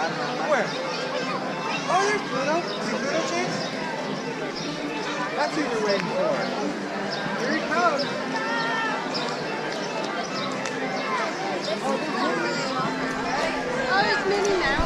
Where? Oh, there's Pluto. See Pluto chase? That's who we're waiting for. Here he comes. Oh, it's Minnie now.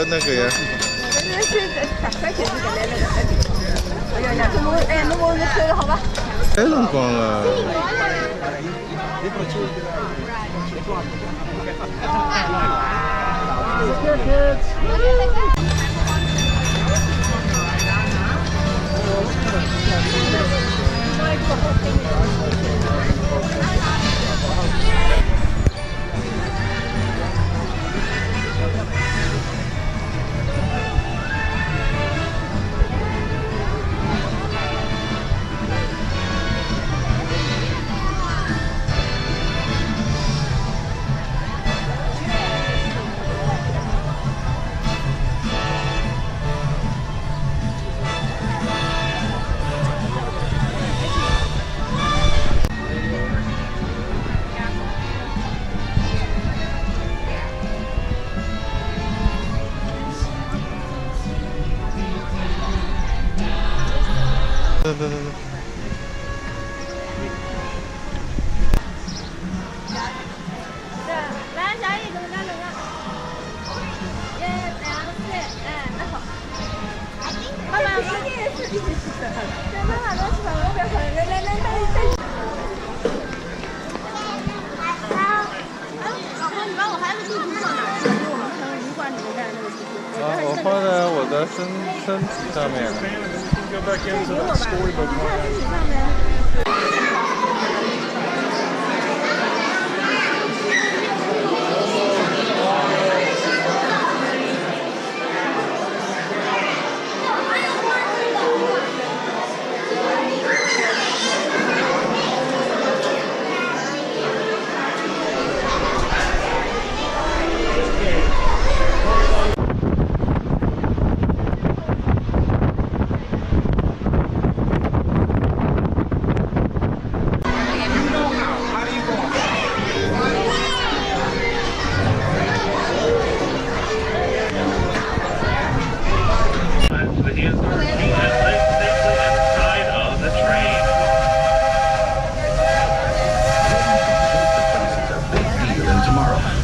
那个呀。太冷光了。对。来，小姨怎么干1、2、4，那好。妈妈，我们也是一起吃的。对，妈妈都吃完，我不要回来。来。老公，你把我孩子地图放哪儿？我们那个鱼罐里面带那个地图。我放在我的身体上面了。Go back into that storybook. 你看身体上面。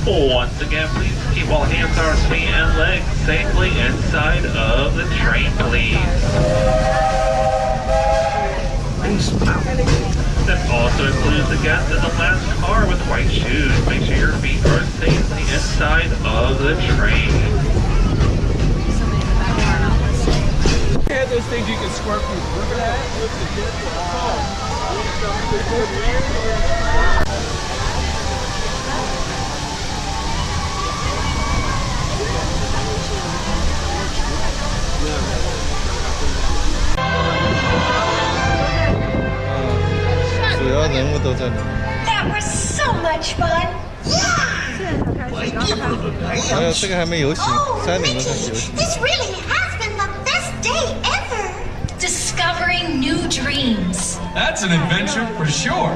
Once again, please keep all hands, arms, feet, and legs safely inside of the train, please. This also includes the guests in the last car with white shoes. Make sure your feet are safely inside of the train. They had those things you can squirt people. Remember that? That was so much fun. Yeah! 还有这个还没游行，山顶都开始游行。 This really has been the best day ever. Discovering new dreams. That's an adventure for sure.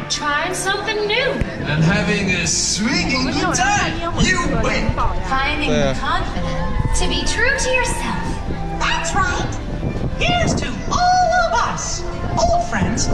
Trying something new. And having a swinging good time. You win. Finding Yeah. the confidence to be true to yourself. That's right. Here's to all of us, old friends.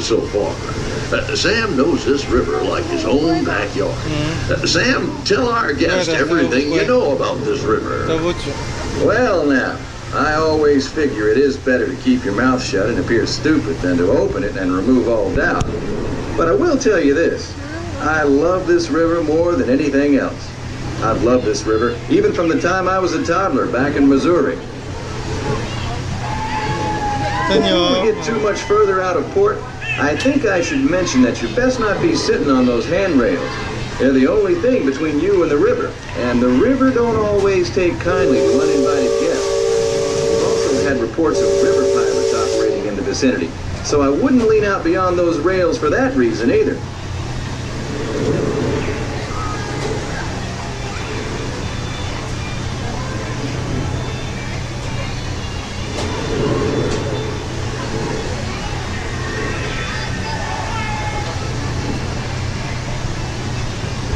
So far. Sam knows this river like his own backyard. Sam, tell our guest everything you know about this river. Well, now, I always figure it is better to keep your mouth shut and appear stupid than to open it and remove all doubt. But I will tell you this. I love this river more than anything else. I've loved this river, even from the time I was a toddler back in Missouri. Before we get too much further out of port, I think I should mention that you best not be sitting on those handrails. They're the only thing between you and the river, and the river don't always take kindly to uninvited guests. We've also had reports of river pirates operating in the vicinity, so I wouldn't lean out beyond those rails for that reason either.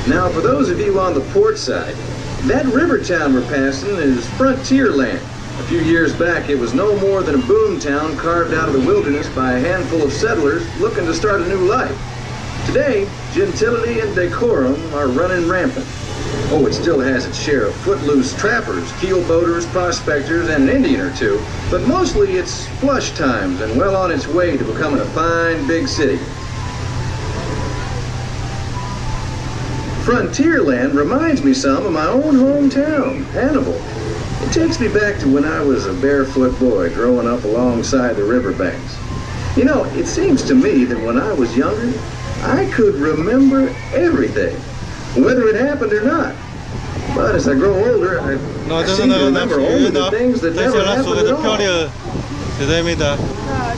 Now, for those of you on the port side, that river town we're passing is frontier land. A few years back, it was no more than a boom town carved out of the wilderness by a handful of settlers looking to start a new life. Today, gentility and decorum are running rampant. Oh, it still has its share of footloose trappers, keelboaters, prospectors, and an Indian or two, but mostly it's flush times and well on its way to becoming a fine big city. Frontierland reminds me some of my own hometown, Hannibal. It takes me back to when I was a barefoot boy growing up alongside the riverbanks. You know, it seems to me that when I was younger, I could remember everything, whether it happened or not. But as I grow older, I 就是 seem 那 to 个 remember 南 only 皮 the 的， things that 等下 never 拉出 happened 来 at 的漂 all. 亮，就在没的。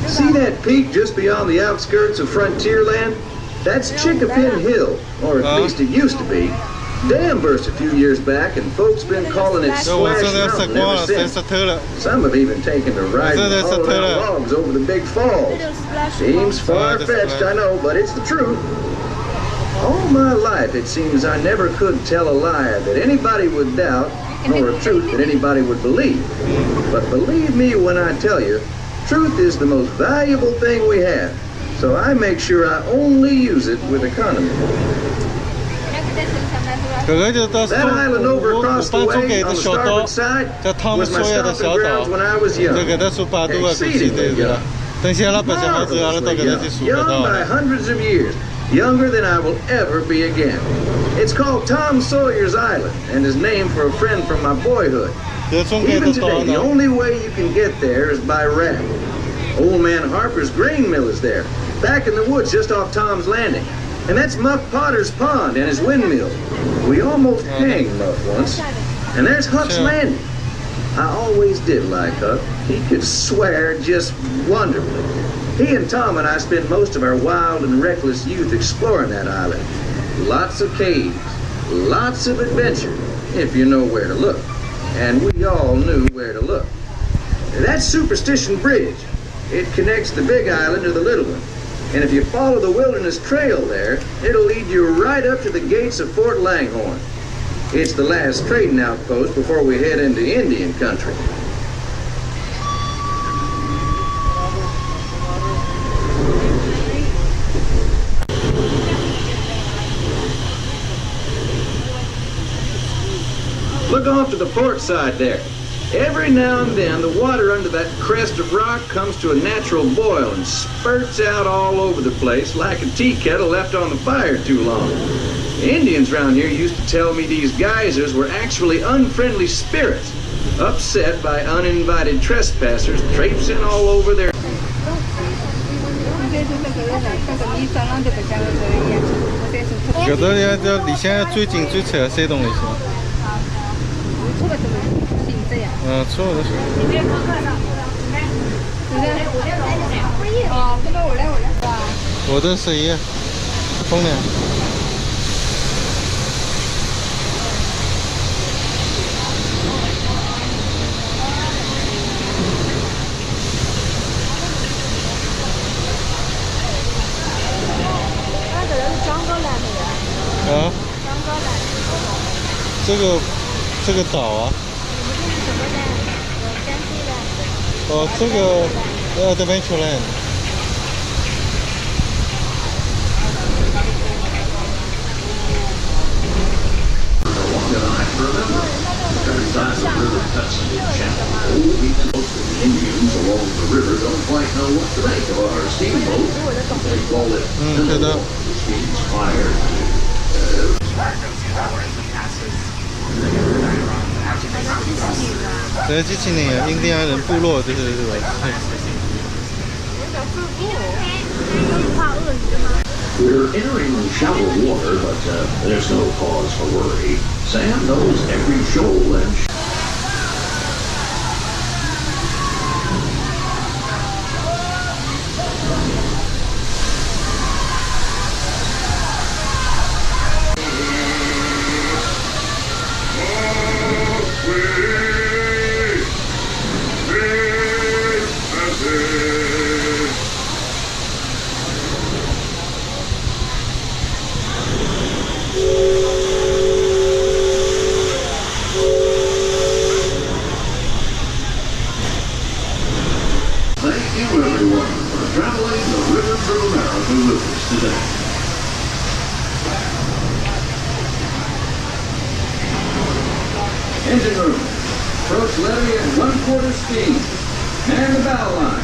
See that peak just beyond the outskirts of Frontierland? That's Chickapin Hill, or at least it used to be. Dam burst a few years back, and folks been calling it 这我 Splash 真的要晒 Mountain 光 ever 了，谁 since. 晒透了？ Some have even taken to riding Well, that's a hauled out toilet. logs over the big falls. Seems far-fetched, I know, but it's the truth. All my life, it seems I never could tell a lie that anybody would doubt, nor a truth that anybody would believe. But believe me when I tell you, truth is the most valuable thing we have. So I make sure I only use it with economy. 哥哥就到 That island over 我 across the 搬出 way 给 on 的 the 小岛 starboard，side 叫汤姆 was my 索亚的 stomping 小岛 grounds when I was， 这 young. 给他数8度啊，估计对是吧？等下拉把小孩子啊，都给他去数得 Young 到 by 了。 hundreds of years, younger than I will ever be again. It's called Tom Sawyer's Island and is named for a friend from my boyhood. 这中间 Even 的岛 today, the 呢？ only way you can get there is by raft. Old man Harper's grain mill is there, back in the woods just off Tom's Landing. And that's Muff Potter's pond and his windmill. We almost hanged Muff once. And there's Huck's Sure. Landing. I always did like Huck. He could swear just wonderfully. He and Tom and I spent most of our wild and reckless youth exploring that island. Lots of caves, lots of adventure, if you know where to look. And we all knew where to look. That's Superstition Bridge. It connects the big island to the little one. And if you follow the Wilderness Trail there, it'll lead you right up to the gates of Fort Langhorne. It's the last trading outpost before we head into Indian country. Look off to the port side there. Every now and then, the water under that crest of rock comes to a natural boil and spurts out all over the place like a tea kettle left on the fire too long. Indians around here used to tell me these geysers were actually unfriendly spirits, upset by uninvited trespassers traipsing all over their... 有的要离现在最近最扯谁动的是？错的是。我的谁呀？风凉。啊？这个岛啊？哦，这个Adventureland。对的。对，机器人啊，印第安人部落就是这个。We're entering shallow water, but there's no cause for worry. Sam knows every shoal and Thank you, everyone, for traveling the River through America with us today. Engine room. Approach levee at 1/4 speed. Man the bow line.